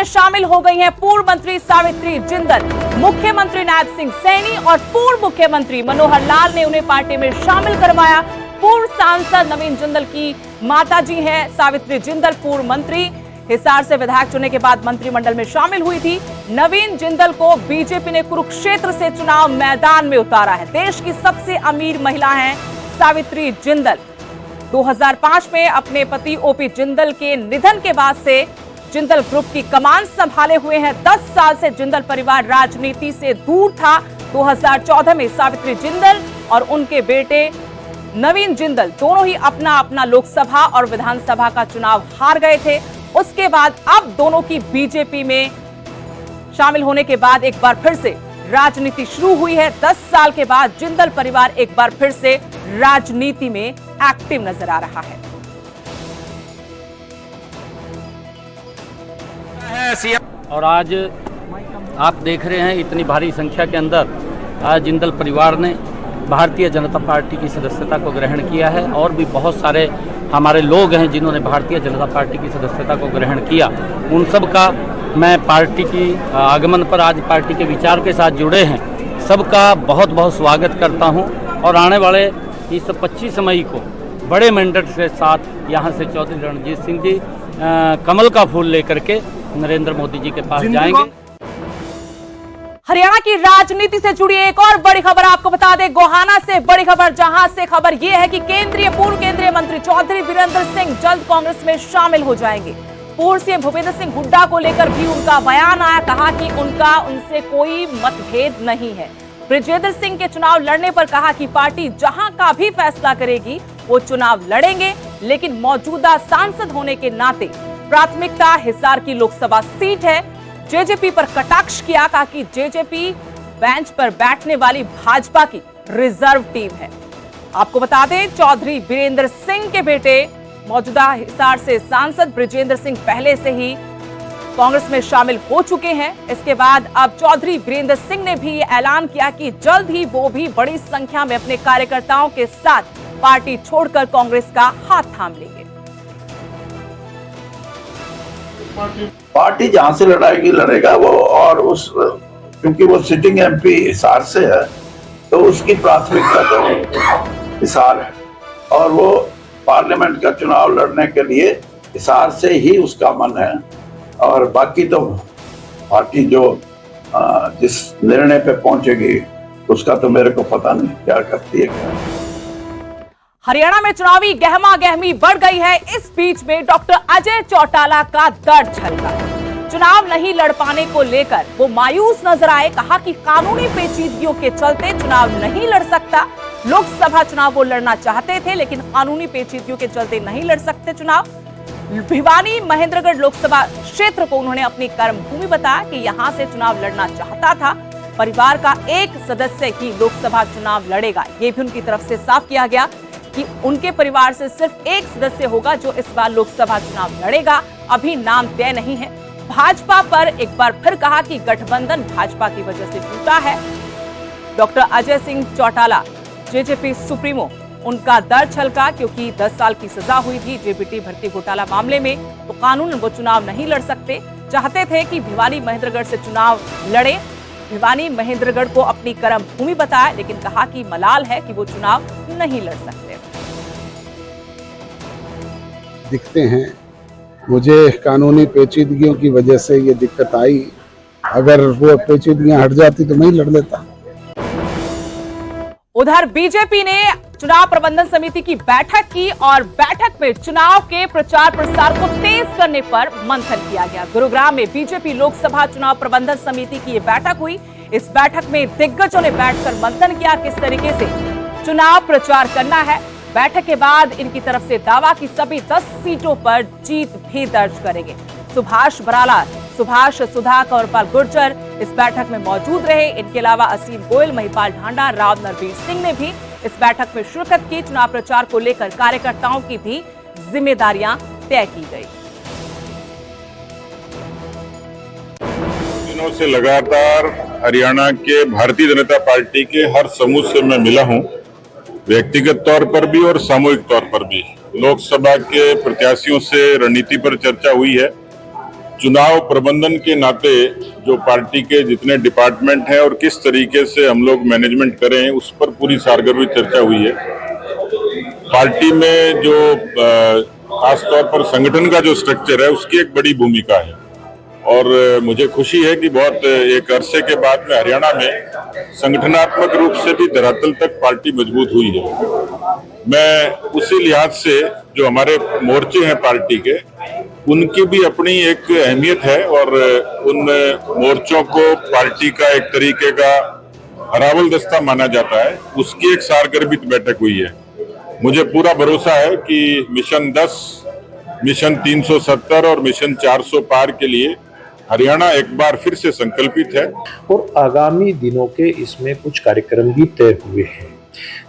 में शामिल हो गई हैं पूर्व मंत्री सावित्री जिंदल। मुख्यमंत्री नायब सिंह सैनी और पूर्व मुख्यमंत्री मनोहर लाल ने उन्हें पार्टी में शामिल करवाया। पूर्व सांसद नवीन जिंदल की माताजी हैं सावित्री जिंदल, पूर्व मंत्री, हिसार से विधायक चुनने के बाद मंत्रिमंडल में शामिल हुई थी। नवीन जिंदल को बीजेपी ने कुरुक्षेत्र से चुनाव मैदान में उतारा है। देश की सबसे अमीर महिला हैं सावित्री जिंदल। 2005 में अपने पति ओपी जिंदल के निधन के बाद से जिंदल ग्रुप की कमान संभाले हुए हैं। 10 साल से जिंदल परिवार राजनीति से दूर था। 2014 में सावित्री जिंदल और उनके बेटे नवीन जिंदल दोनों ही अपना अपना लोकसभा और विधानसभा का चुनाव हार गए थे। उसके बाद अब दोनों की बीजेपी में शामिल होने के बाद एक बार फिर से राजनीति शुरू हुई है। 10 साल के बाद जिंदल परिवार एक बार फिर से राजनीति में एक्टिव नजर आ रहा है। और आज आप देख रहे हैं इतनी भारी संख्या के अंदर आज जिंदल परिवार ने भारतीय जनता पार्टी की सदस्यता को ग्रहण किया है और भी बहुत सारे हमारे लोग हैं जिन्होंने भारतीय जनता पार्टी की सदस्यता को ग्रहण किया। उन सब का मैं पार्टी की आगमन पर आज पार्टी के विचार के साथ जुड़े हैं सबका बहुत बहुत स्वागत करता हूं और आने वाले इस 25 मई को बड़े मैंडेट के साथ यहां से चौधरी रणजीत सिंह जी कमल का फूल लेकर के नरेंद्र मोदी जी के पास जाएंगे। हरियाणा की राजनीति से जुड़ी एक और बड़ी खबर आपको बता दें, गोहाना से बड़ी खबर, जहां से खबर यह है कि पूर्व केंद्रीय मंत्री चौधरी वीरेंद्र सिंह जल्द कांग्रेस में शामिल हो जाएंगे। पूर्व सीएम भूपेंद्र सिंह हुड्डा को लेकर भी उनका बयान आया, कहा कि उनसे कोई मतभेद नहीं है। ब्रिजेंद्र सिंह के चुनाव लड़ने पर कहा कि पार्टी जहां का भी फैसला करेगी वो चुनाव लड़ेंगे, लेकिन मौजूदा सांसद होने के नाते प्राथमिकता हिसार की लोकसभा सीट है। जेजेपी पर कटाक्ष किया, कहा कि जेजेपी बेंच पर बैठने वाली भाजपा की रिजर्व टीम है। आपको बता दें, चौधरी वीरेंद्र सिंह के बेटे मौजूदा हिसार से सांसद ब्रिजेंद्र सिंह पहले से ही कांग्रेस में शामिल हो चुके हैं। इसके बाद अब चौधरी वीरेंद्र सिंह ने भी ऐलान किया कि जल्द ही वो भी बड़ी संख्या में अपने कार्यकर्ताओं के साथ पार्टी छोड़कर कांग्रेस का हाथ थाम लेंगे। पार्टी जहां से लड़ाएगी लड़ेगा वो, और क्योंकि वो सिटिंग एमपी हिसार से है तो उसकी प्राथमिकता तो हिसार है और वो पार्लियामेंट का चुनाव लड़ने के लिए हिसार से ही उसका मन है। और बाकी तो पार्टी जो जिस निर्णय पे पहुंचेगी उसका तो मेरे को पता नहीं क्या करती है क्या। हरियाणा में चुनावी गहमा गहमी बढ़ गई है। इस बीच में डॉक्टर अजय चौटाला का दर्द छलका। चुनाव नहीं लड़ पाने को लेकर वो मायूस नजर आए, कहा कि कानूनी पेचीदगियों के चलते चुनाव नहीं लड़ सकता। लोकसभा चुनाव वो लड़ना चाहते थे लेकिन कानूनी पेचीदगियों के चलते नहीं लड़ सकते चुनाव। भिवानी महेंद्रगढ़ लोकसभा क्षेत्र को उन्होंने अपनी कर्मभूमि बताया कि यहां से चुनाव लड़ना चाहता था। परिवार का एक सदस्य ही लोकसभा चुनाव लड़ेगा, ये भी उनकी तरफ से साफ किया गया कि उनके परिवार से सिर्फ एक सदस्य होगा जो इस बार लोकसभा चुनाव लड़ेगा। अभी नाम तय नहीं है। भाजपा पर एक बार फिर कहा कि गठबंधन भाजपा की वजह से टूटा है। Doctor Ajay Singh Chautala JJP supremo, उनका दर्द छलका क्योंकि 10 साल की सजा हुई थी जेबीटी भर्ती घोटाला मामले में, तो कानून वो चुनाव नहीं लड़ सकते। चाहते थे कि भिवानी महेंद्रगढ़ से चुनाव लड़े। भिवानी महेंद्रगढ़ को अपनी कर्म भूमि बताया लेकिन कहा कि मलाल है कि वो चुनाव नहीं लड़ सकते। दिखते हैं, मुझे कानूनी पेचीदगियों की वजह से ये दिक्कत आई। अगर वो पेचीदगियां हट जाती तो मैं ही लड़ लेता। उधर बीजेपी ने चुनाव प्रबंधन समिति की बैठक की और बैठक में चुनाव के प्रचार प्रसार को तेज करने पर मंथन किया गया। गुरुग्राम में बीजेपी लोकसभा चुनाव प्रबंधन समिति की ये बैठक हुई। इस बैठक में दिग्गजों ने बैठकर मंथन किया किस तरीके से चुनाव प्रचार करना है। बैठक के बाद इनकी तरफ से दावा कि सभी 10 सीटों पर जीत भी दर्ज करेंगे। सुभाष बराला, सुभाष सुधा, कौरपाल गुर्जर इस बैठक में मौजूद रहे। इनके अलावा असीम गोयल, महिपाल ढांडा, राव नरवीर सिंह ने भी इस बैठक में शिरकत की। चुनाव प्रचार को लेकर कार्यकर्ताओं की भी जिम्मेदारियां तय की गई। दिनों से लगातार हरियाणा के भारतीय जनता पार्टी के हर समूह से मैं मिला हूं, व्यक्तिगत तौर पर भी और सामूहिक तौर पर भी। लोकसभा के प्रत्याशियों से रणनीति पर चर्चा हुई है। चुनाव प्रबंधन के नाते जो पार्टी के जितने डिपार्टमेंट हैं और किस तरीके से हम लोग मैनेजमेंट करें उस पर पूरी सारगर्भी चर्चा हुई है। पार्टी में जो खासतौर पर संगठन का जो स्ट्रक्चर है उसकी एक बड़ी भूमिका है और मुझे खुशी है कि बहुत एक अरसे के बाद में हरियाणा में संगठनात्मक रूप से भी धरातल तक पार्टी मजबूत हुई है। मैं उसी लिहाज से जो हमारे मोर्चे हैं पार्टी के उनकी भी अपनी एक अहमियत है और उन मोर्चों को पार्टी का एक तरीके का हरावल दस्ता माना जाता है, उसकी एक सारगर्भित बैठक हुई है। मुझे पूरा भरोसा है कि मिशन 10, मिशन 370 और मिशन 400 पार के लिए हरियाणा एक बार फिर से संकल्पित है और आगामी दिनों के इसमें कुछ कार्यक्रम भी तय हुए हैं।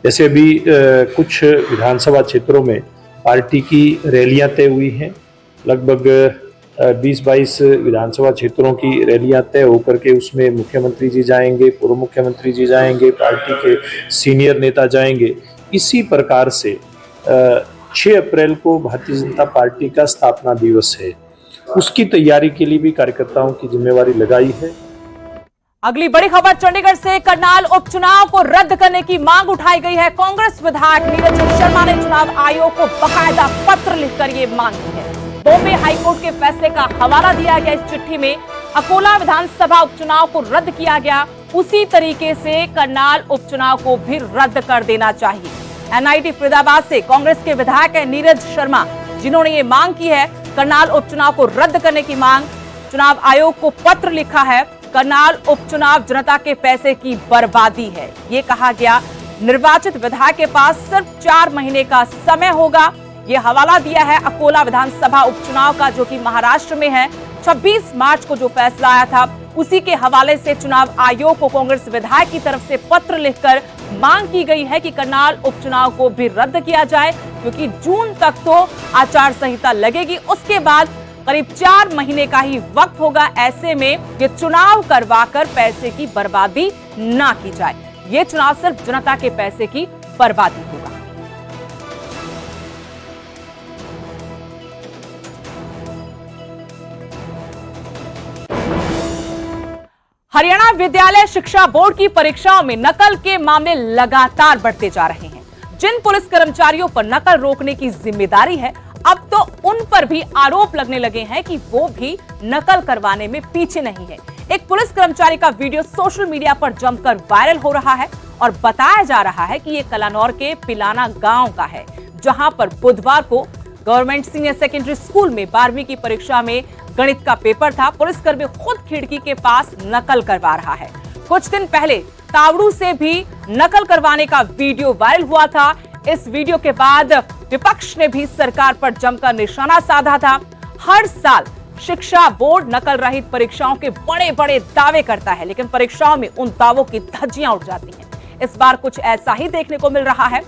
जैसे अभी कुछ विधानसभा क्षेत्रों में पार्टी की रैलियां तय हुई हैं। लगभग 20-22 विधानसभा क्षेत्रों की रैलियां तय होकर के उसमें मुख्यमंत्री जी जाएंगे, पूर्व मुख्यमंत्री जी जाएंगे, पार्टी के सीनियर नेता जाएंगे। इसी प्रकार से 6 अप्रैल को भारतीय जनता पार्टी का स्थापना दिवस है, उसकी तैयारी के लिए भी कार्यकर्ताओं की जिम्मेवारी लगाई है। अगली बड़ी खबर चंडीगढ़ से। करनाल उपचुनाव को रद्द करने की मांग उठाई गई है। कांग्रेस विधायक नीरज शर्मा ने चुनाव आयोग को बाकायदा पत्र लिखकर ये मांग की है। बॉम्बे हाईकोर्ट के फैसले का हवाला दिया गया। इस चिट्ठी में अकोला विधानसभा उपचुनाव को रद्द किया गया, उसी तरीके से करनाल उपचुनाव को भी रद्द कर देना चाहिए। एनआईटी फरीदाबाद से कांग्रेस के विधायक है नीरज शर्मा, जिन्होंने ये मांग की है करनाल उपचुनाव को रद्द करने की मांग। चुनाव आयोग को पत्र लिखा है। करनाल उपचुनाव जनता के पैसे की बर्बादी है। ये कहा गया निर्वाचित विधायक के पास सिर्फ 4 महीने का समय होगा। ये हवाला दिया है अकोला विधानसभा उपचुनाव का, जो कि महाराष्ट्र में है। 26 मार्च को जो फैसला आया था उसी के हवाले से चुनाव आयोग को कांग्रेस विधायक की तरफ से पत्र लिखकर मांग की गई है कि करनाल उपचुनाव को भी रद्द किया जाए, क्योंकि जून तक तो आचार संहिता लगेगी, उसके बाद करीब 4 महीने का ही वक्त होगा। ऐसे में ये चुनाव करवाकर पैसे की बर्बादी ना की जाए। ये चुनाव सिर्फ जनता के पैसे की बर्बादी होगा। हरियाणा विद्यालय शिक्षा बोर्ड की परीक्षाओं में नकल के मामले लगातार बढ़ते जा रहे हैं। जिन पुलिस कर्मचारियों पर नकल रोकने की जिम्मेदारी है, अब तो उन पर भी आरोप लगने लगे हैं कि वो भी नकल करवाने में पीछे नहीं है। एक पुलिस कर्मचारी का वीडियो सोशल मीडिया पर जमकर वायरल हो रहा है और बताया जा रहा है कि ये कलानौर के पिलाना गांव का है, जहां पर बुधवार को गवर्नमेंट सीनियर सेकेंडरी स्कूल में 12वीं की परीक्षा में गणित का पेपर था। पुलिसकर्मी खुद खिड़की के पास नकल करवा रहा है। कुछ दिन पहले तावड़ू से भी नकल करवाने का वीडियो वायरल हुआ था। इस वीडियो के बाद विपक्ष ने भी सरकार पर जमकर निशाना साधा था। हर साल शिक्षा बोर्ड नकल रहित परीक्षाओं के बड़े बड़े दावे करता है, लेकिन परीक्षाओं में उन दावों की धज्जियां उड़ जाती हैं। इस बार कुछ ऐसा ही देखने को मिल रहा है।